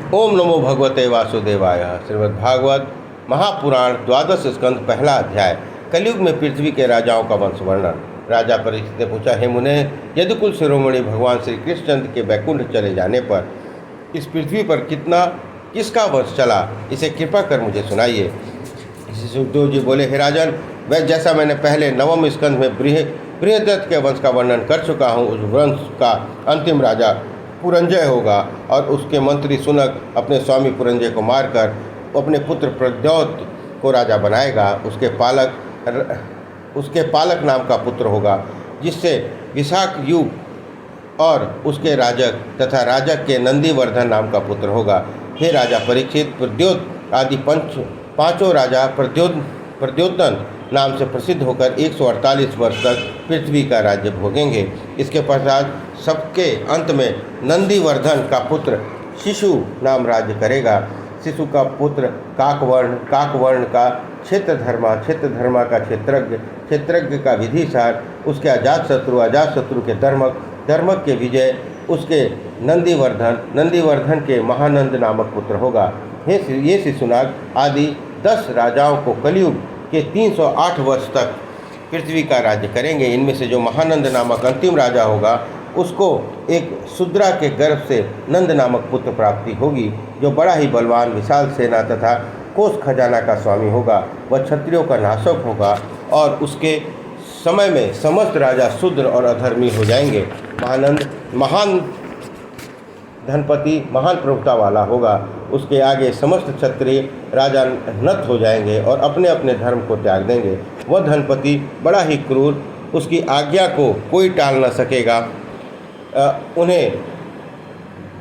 ओम नमो भगवते वासुदेवाय। श्रीमद् भागवत महापुराण द्वादश स्कंद पहला अध्याय। कलयुग में पृथ्वी के राजाओं का वंश वर्णन। राजा परीक्षित ने पूछा, हे मुने, यदुकुल शिरोमणि भगवान श्री कृष्णचंद्र के वैकुंठ चले जाने पर इस पृथ्वी पर किसका वंश चला, इसे कृपा कर मुझे सुनाइए। सुखदेव जी बोले, हे राजन, वह जैसा मैंने पहले नवम स्कंद में बृहदत्त के वंश का वर्णन कर चुका हूँ, उस वंश का अंतिम राजा पुरंजय होगा और उसके मंत्री सुनक अपने स्वामी पुरंजय को मारकर अपने पुत्र प्रद्योत को राजा बनाएगा। उसके पालक नाम का पुत्र होगा, जिससे विशाख युग और उसके राजक तथा राजक के नंदीवर्धन नाम का पुत्र होगा। हे राजा परीक्षित, प्रद्योत आदि पांचों राजा प्रद्योतन नाम से प्रसिद्ध होकर 148 वर्ष तक पृथ्वी का राज्य भोगेंगे। इसके पश्चात सबके अंत में नंदीवर्धन का पुत्र शिशु नाम राज्य करेगा। शिशु का पुत्र काकवर्ण का क्षेत्रधर्मा का क्षेत्रज्ञ का विधिसार, उसके अजातशत्रु के धर्मक के विजय, उसके नंदीवर्धन के महानंद नामक पुत्र होगा। ये शिशुनाग आदि 10 राजाओं को कलयुग के 308 वर्ष तक पृथ्वी का राज्य करेंगे। इनमें से जो महानंद नामक अंतिम राजा होगा, उसको एक शूद्रा के गर्भ से नंद नामक पुत्र प्राप्ति होगी, जो बड़ा ही बलवान, विशाल सेना तथा कोष खजाना का स्वामी होगा। वह क्षत्रियों का नाशक होगा और उसके समय में समस्त राजा शूद्र और अधर्मी हो जाएंगे। महानंद महान धनपति, महान प्रभुता वाला होगा। उसके आगे समस्त क्षत्रिय राजा नत हो जाएंगे और अपने अपने धर्म को त्याग देंगे। वह धनपति बड़ा ही क्रूर, उसकी आज्ञा को कोई टाल न सकेगा।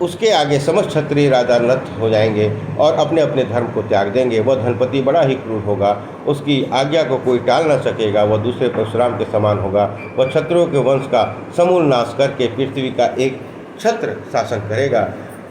उसके आगे समस्त क्षत्रिय राजा नत हो जाएंगे और अपने अपने धर्म को त्याग देंगे। वह धनपति बड़ा ही क्रूर होगा, उसकी आज्ञा को कोई टाल न सकेगा। वह दूसरे परशुराम के समान होगा। वह क्षत्रियों के वंश का समूल नाश करके पृथ्वी का एक छत्र शासन करेगा।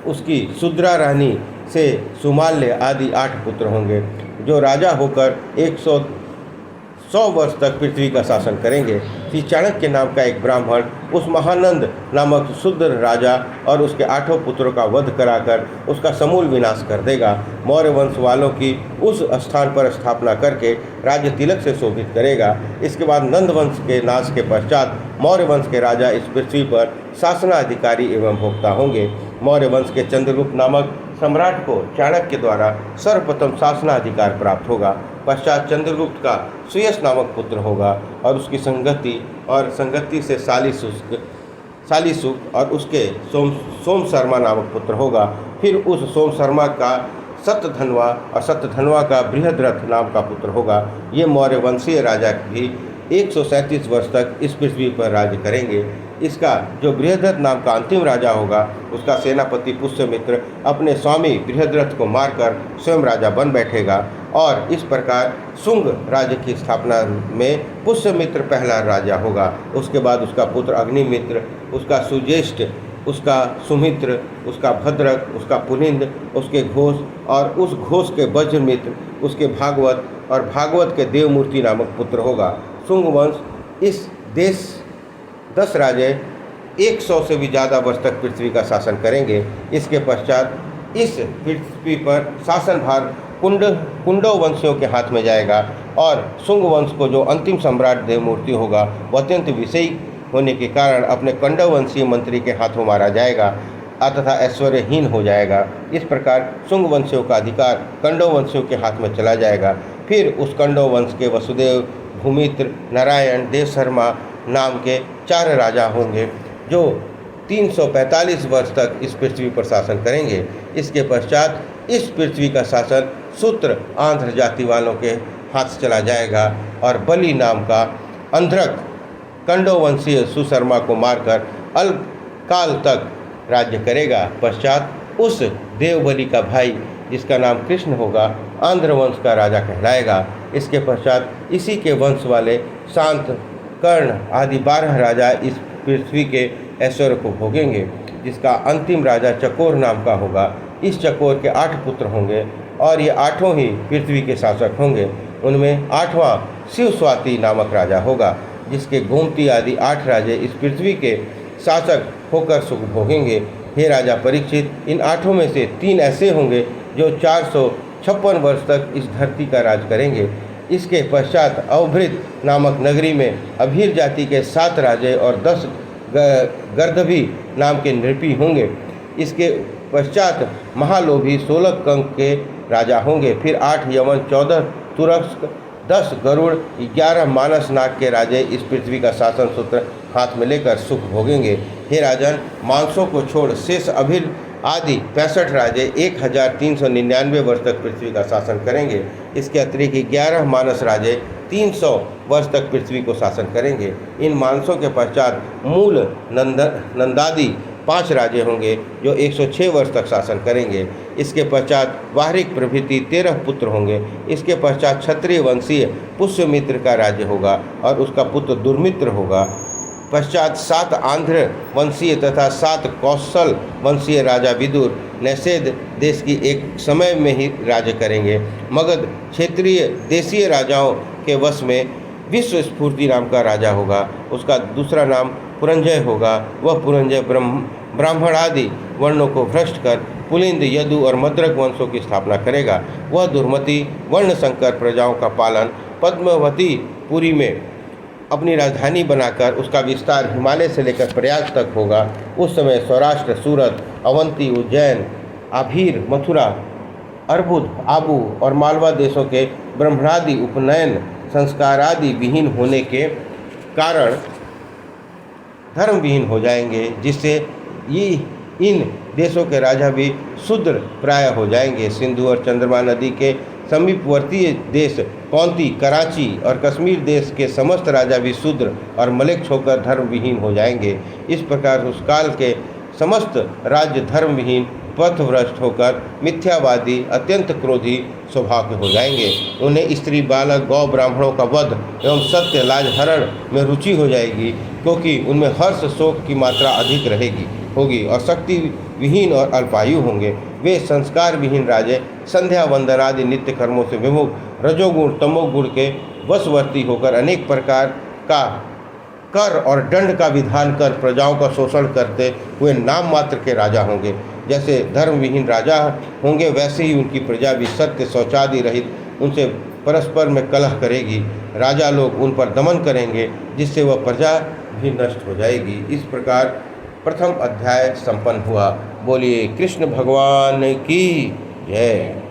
उसकी शूद्रा रानी से सुमाल्य आदि 8 पुत्र होंगे, जो राजा होकर 100 वर्ष तक पृथ्वी का शासन करेंगे। श्री चाणक्य नाम का एक ब्राह्मण उस महानंद नामक शूद्र राजा और उसके 8 पुत्रों का वध कराकर उसका समूल विनाश कर देगा। मौर्य वंश वालों की उस स्थान पर स्थापना करके राज्य तिलक से शोभित करेगा। इसके बाद नंद वंश के नाश के पश्चात मौर्य वंश के राजा इस पृथ्वी पर शासनाधिकारी एवं भोक्ता होंगे। मौर्य वंश के चंद्रगुप्त नामक सम्राट को चाणक्य द्वारा सर्वप्रथम शासनाधिकार प्राप्त होगा। पश्चात चंद्रगुप्त का सुयश नामक पुत्र होगा और उसकी संगति से शालीसुक और उसके सोम शर्मा नामक पुत्र होगा। फिर उस सोम शर्मा का सत्यधनवा और सत्यधनवा का बृहद्रथ नाम का पुत्र होगा। ये मौर्य वंशीय राजा भी 137 वर्ष तक इस पृथ्वी पर राज्य करेंगे। इसका जो बृहद्रथ नाम का अंतिम राजा होगा, उसका सेनापति पुष्यमित्र अपने स्वामी बृहद्रथ को मारकर स्वयं राजा बन बैठेगा और इस प्रकार शुंग राज्य की स्थापना में पुष्यमित्र पहला राजा होगा। उसके बाद उसका पुत्र अग्निमित्र, उसका सुज्येष्ठ, उसका सुमित्र, उसका भद्रक, उसका पुनिंद, उसके घोष और उस घोष के वज्रमित्र, उसके भागवत और भागवत के देवमूर्ति नामक पुत्र होगा। शुंग वंश इस देश 10 राजे 100 से भी ज़्यादा वर्ष तक पृथ्वी का शासन करेंगे। इसके पश्चात इस पृथ्वी पर शासन भार कुंडव वंशियों के हाथ में जाएगा और शुंग वंश को जो अंतिम सम्राट देवमूर्ति होगा, वह अत्यंत विषयी होने के कारण अपने कंडव वंशीय मंत्री के हाथों मारा जाएगा तथा ऐश्वर्यहीन हो जाएगा। इस प्रकार शुंग वंशियों का अधिकार कंडव वंशियों के हाथ में चला जाएगा। फिर उस कंडव वंश के वसुदेव, भूमित्र, नारायण, देवशर्मा नाम के 4 राजा होंगे, जो 345 वर्ष तक इस पृथ्वी पर शासन करेंगे। इसके पश्चात इस पृथ्वी का शासन सूत्र आंध्र जाति वालों के हाथ चला जाएगा और बलि नाम का अंध्रक कंडव वंशीय सुशर्मा को मारकर अल्पकाल तक राज्य करेगा। पश्चात उस देवबलि का भाई, जिसका नाम कृष्ण होगा, आंध्र वंश का राजा कहलाएगा। इसके पश्चात इसी के वंश वाले शांत, कर्ण आदि 12 राजा इस पृथ्वी के ऐश्वर्य को भोगेंगे, जिसका अंतिम राजा चकोर नाम का होगा। इस चकोर के 8 पुत्र होंगे और ये 8 ही पृथ्वी के शासक होंगे। उनमें 8वां शिवस्वाति नामक राजा होगा, जिसके गोमती आदि 8 राजे इस पृथ्वी के शासक होकर सुख भोगेंगे। हे राजा परीक्षित, इन 8 में से 3 ऐसे होंगे जो 456 वर्ष तक इस धरती का राज करेंगे। इसके पश्चात अवभृत नामक नगरी में अभीर जाति के 7 राजे और 10 गर्दभी नाम के नृपी होंगे। इसके पश्चात महालोभी 16 कंक के राजा होंगे। फिर 8 यमन, 14 तुरस्क, 10 गरुड़, 11 मानस नाग के राजे इस पृथ्वी का शासन सूत्र हाथ में लेकर सुख भोगेंगे। हे राजन, मानसों को छोड़ शेष अभिर आदि 65 राजे 1399 वर्ष तक पृथ्वी का शासन करेंगे। इसके अतिरिक्त 11 मानस राजे 300 वर्ष तक पृथ्वी को शासन करेंगे। इन मानसों के पश्चात मूल नंदादि 5 राजे होंगे जो 106 वर्ष तक शासन करेंगे। इसके पश्चात वाहरिक प्रभृति 13 पुत्र होंगे। इसके पश्चात क्षत्रिय वंशीय पुष्यमित्र का राज्य होगा और उसका पुत्र दुर्मित्र होगा। पश्चात 7 आंध्र वंशीय तथा 7 कौशल वंशीय राजा विदुर नैषेद देश की एक समय में ही राज्य करेंगे। मगध क्षेत्रीय देशीय राजाओं के वश में विश्व स्फूर्ति नाम का राजा होगा। उसका दूसरा नाम पुरंजय होगा। वह पुरंजय ब्राह्मण आदि वर्णों को भ्रष्ट कर पुलिंद, यदु और मद्रक वंशों की स्थापना करेगा। वह दुर्मति वर्ण संकर प्रजाओं का पालन पद्मावती पुरी में अपनी राजधानी बनाकर उसका विस्तार हिमालय से लेकर प्रयाग तक होगा। उस समय सौराष्ट्र, सूरत, अवंती, उज्जैन, आभीर, मथुरा, अर्बुद, आबू और मालवा देशों के ब्राह्मणादि उपनयन संस्कार आदि विहीन होने के कारण धर्म विहीन हो जाएंगे, जिससे ये इन देशों के राजा भी शूद्र प्राय हो जाएंगे। सिंधु और चंद्रमा नदी के समीपवर्ती देश कौंती, कराची और कश्मीर देश के समस्त राजा भी शूद्र और मलेच्छ होकर धर्म विहीन हो जाएंगे। इस प्रकार उस काल के समस्त राज्य धर्म विहीन, पथभ्रष्ट होकर मिथ्यावादी, अत्यंत क्रोधी स्वभाव के हो जाएंगे। उन्हें स्त्री, बालक, गौ, ब्राह्मणों का वध एवं सत्य लाज हरण में रुचि हो जाएगी, क्योंकि उनमें हर्ष शोक की मात्रा अधिक होगी और शक्ति विहीन और अल्पायु होंगे। वे संस्कार विहीन राजे संध्या वंदन आदि नित्य कर्मों से विमुख, रजोगुण तमोगुण के वशवर्ती होकर अनेक प्रकार का कर और दंड का विधान कर प्रजाओं का शोषण करते हुए नाम मात्र के राजा होंगे। जैसे धर्म विहीन राजा होंगे, वैसे ही उनकी प्रजा भी सत्य शौचादि रहित उनसे परस्पर में कलह करेगी। राजा लोग उन पर दमन करेंगे, जिससे वह प्रजा भी नष्ट हो जाएगी। इस प्रकार प्रथम अध्याय संपन्न हुआ। बोलिए कृष्ण भगवान की जय।